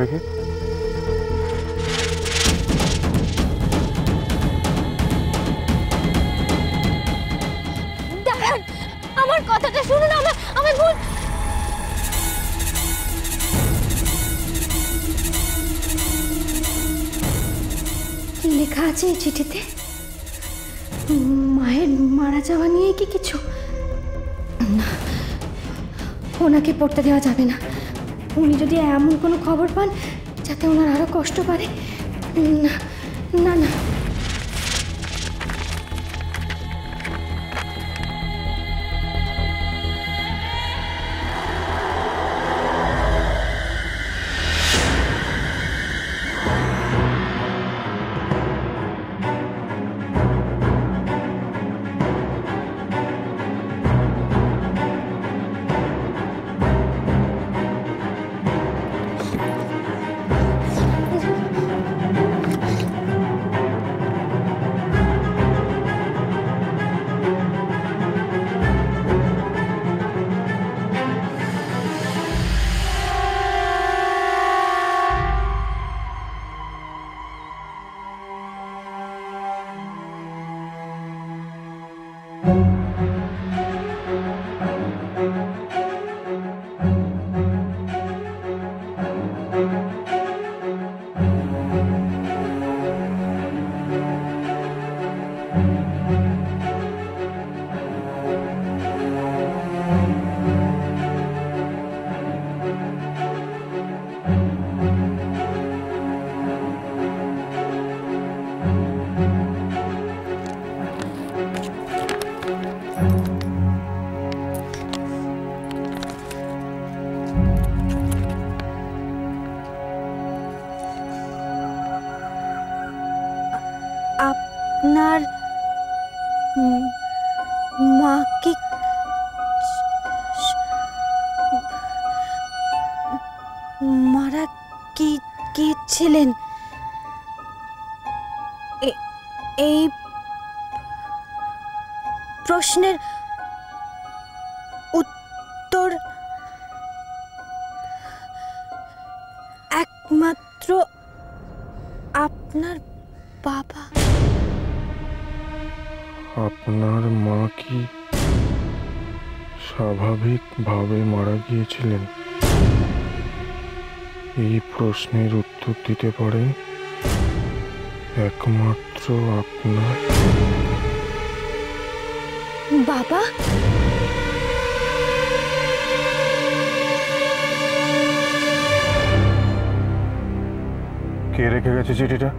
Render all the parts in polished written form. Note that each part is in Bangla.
দেখি। দাঁড়ান, আমার কথাটা শুনুন। আমি ভুল। কি লেখা আছে এই চিঠিতে? মায়ের মারা যাওয়া নিয়ে কি কিছু? না, ওনাকে পড়তে দেওয়া যাবে না। উনি যদি এমন কোনো খবর পান যাতে ওনার আরো কষ্ট পারে, না না না। আপনার মা কি মারা গিয়েছিলেন? এই প্রশ্নের উত্তর একমাত্র আপনার বাবা। আপনার মা কি স্বাভাবিকভাবে মারা গিয়েছিলেন? এই প্রশ্নের উত্তর দিতে পারেন একমাত্র আপনার বাবা। কে রেখে গেছে চিঠিটা?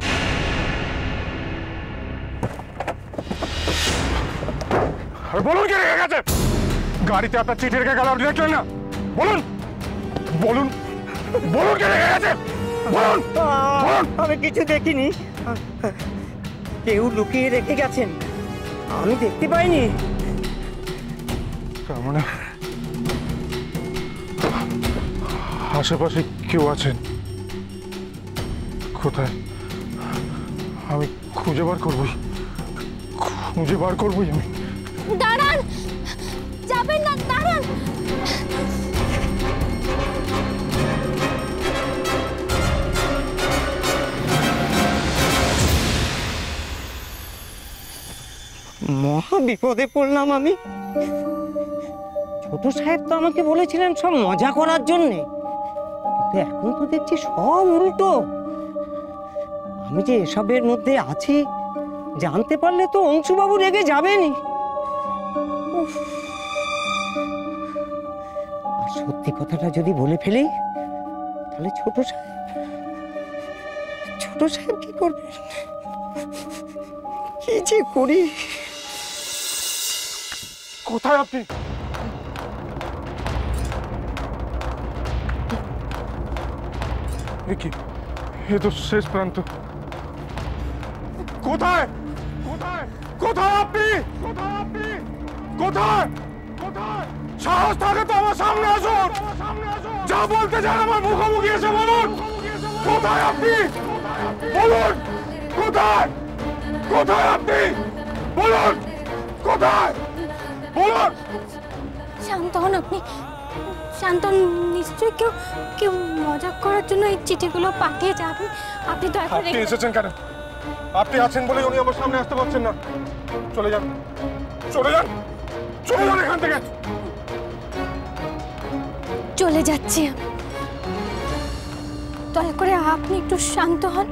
আর বলুন কে রেখে গেছে? গাড়িতে আপনার চিঠি রেখে গেল, আপনি দেখলেন না? বলুন বলুন বলুন কে রেখে গেছে? বলুন। আমি কিছু দেখিনি। কেউ লুকিয়ে রেখে গেছেন, আমি দেখতে পাইনি। তার মানে আশেপাশে কেউ আছেন? কোথায়? আমি খুঁজে বার করবই আমি। দাঁড়ান, যাবেন না, দাঁড়ান। মহা বিপদে পড়লাম আমি। ছোট সাহেব তো আমাকে বলেছিলেন সব মজা করার জন্যে, কিন্তু এখন তো দেখছি সব উল্টো। আমি যে এসবের মধ্যে আছি জানতে পারলে তো অংশুবাবু রেগে যাবেনই। আর সত্যি কথাটা যদি বলে ফেলি তাহলে ছোট সাহেব কি করবে? কি যে করি। কোথায় আপনি? এ তো শেষ প্রান্ত। কোথায় কোথায় কোথায় আপনি? কোথায়? সাহস থাকে তো আমার সামনে আসুন। যা বলতে চান আমার মুখোমুখি এসে বলুন। কোথায় আপনি? বলুন কোথায় আপনি? বলুন কোথায়? বলুন। শান্ত হন আপনি, শান্তন, নিশ্চয়ই কেউ কেউ মজা করার জন্য এই চিঠিগুলো পাঠিয়ে যাবে। আপনি দয়া করে আপনি এসেছেন কেন? আপনি আছেন বলেই উনি আমার সামনে আসতে পারছেন না। চলে যান, চলে যান, চলে যান এখান থেকে। চলে যাচ্ছি আমি। দয়া করে আপনি একটু শান্ত হন।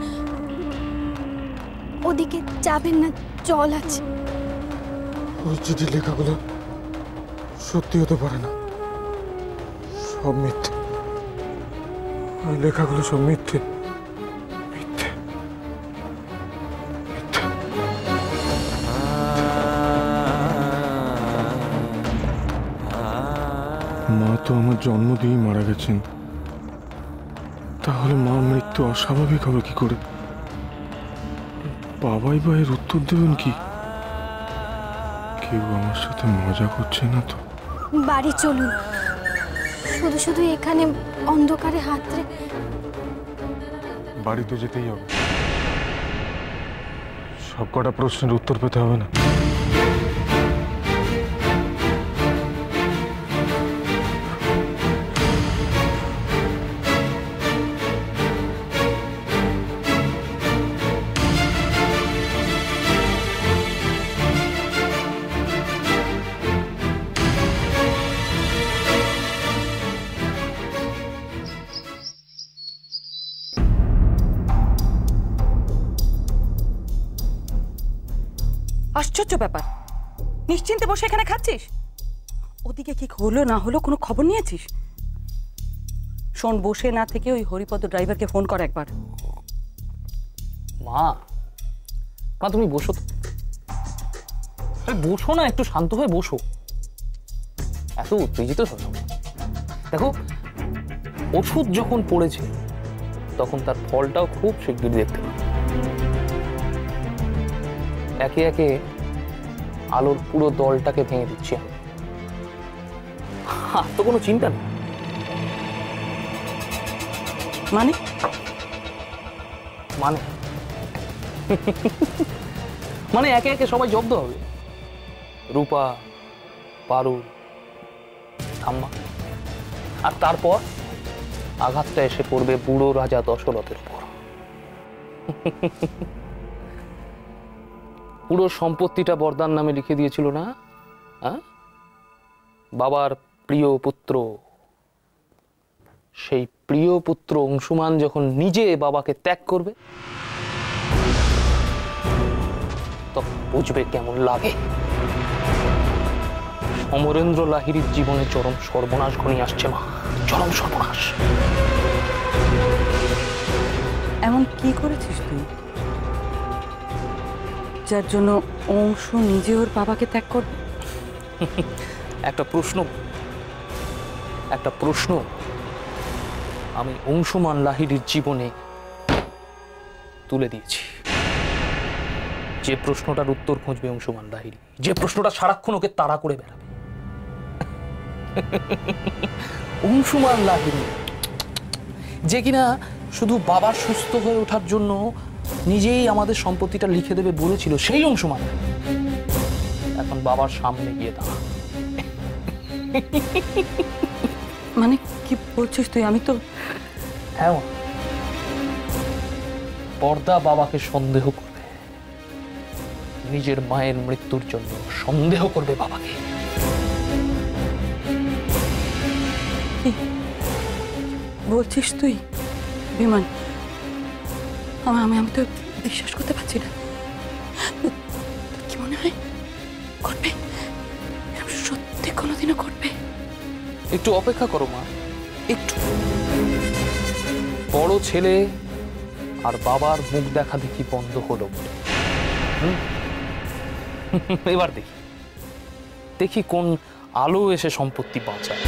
ওদিকে যাবেন না, জল আছে। ওই চিঠির লেখাগুলো সত্যি হতে পারে না, সব মিথ্যে। ওই লেখাগুলো সব মিথ্যে, মিথ্যে, মিথ্যে। মা তো আমার জন্ম দিয়েই মারা গেছেন, তাহলে মার মৃত্যু অস্বাভাবিক হবে কি করে? বাবাই বা এর উত্তর দেবেন কি? কেউ আমার সাথে মজা করছে না তো? বাড়ি চলুন, শুধু শুধু এখানে অন্ধকারে হাতড়ে। বাড়িতে যেতেই হবে, সব কটা প্রশ্নের উত্তর পেতে হবে না? আশ্চর্য ব্যাপার, নিশ্চিন্তে বসে এখানে খাচ্ছিস। ওদিকে কি হলো না হলো কোনো খবর নিয়েছিস? শোন, বসে না থেকে ওই হরিপদ ড্রাইভারকে ফোন কর একবার। মা, মা তুমি বসো তো। বসো না, একটু শান্ত হয়ে বসো। এত উত্তেজিত হলো না। দেখো, ওষুধ যখন পড়েছে তখন তার ফলটাও খুব শিগগির দেখতে পাবে। একে একে আলোর পুরো দলটাকে ভেঙে দিচ্ছি আমি। আর তো কোনো চিন্তা নেই। মানে মানে মানে একে একে সবাই জব্দ হবে। রূপা, পারু, ঠাম্মা, আর তারপর আঘাতটা এসে পড়বে বুড়ো রাজা দশরথের উপর। পুরো সম্পত্তিটা বরদার নামে লিখে দিয়েছিল না? বাবার প্রিয় পুত্র, সেই প্রিয় পুত্র অংশুমান যখন নিজে বাবাকে ত্যাগ করবে তখন বুঝবে কেমন লাগে। অমরেন্দ্র লাহিড়ীর জীবনে চরম সর্বনাশ ঘনিয়ে আসছে মা, চরম সর্বনাশ। এমন কি করেছিস তুই যার জন্য অংশু নিজে ওর বাবাকে ত্যাগ করবে? একটা প্রশ্ন আমি অংশুমান লাহিড়ীর জীবনে তুলে দিয়েছি। যে প্রশ্নটার উত্তর খুঁজবে অংশুমান লাহিড়ী, যে প্রশ্নটা সারাক্ষণ ওকে তাড়া করে বেড়াবে। অংশুমান লাহিড়ী যে কিনা শুধু বাবার সুস্থ হয়ে ওঠার জন্য নিজেই আমাদের সম্পত্তিটা লিখে দেবে বলেছিল, সেই অংশুমান এখন বাবার সামনে গিয়ে দাঁড়া। মানে কি বলছিস তুই? আমি তো হ্যাঁ, বরদা বাবাকে সন্দেহ করবে, নিজের মায়ের মৃত্যুর জন্য সন্দেহ করবে বাবাকে। বলছিস তুই বিমান? আমি তো বিশ্বাস করতে পারছি না। কি মনে হয় করবে? সত্যি কোনোদিনও করবে? একটু অপেক্ষা করো মা, একটু। বড় ছেলে আর বাবার মুখ দেখা দেখি বন্ধ হলো বলে এবার দেখি কোন আলো এসে সম্পত্তি বাঁচায়।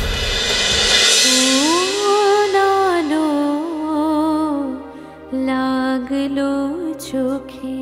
লাগলো চোখে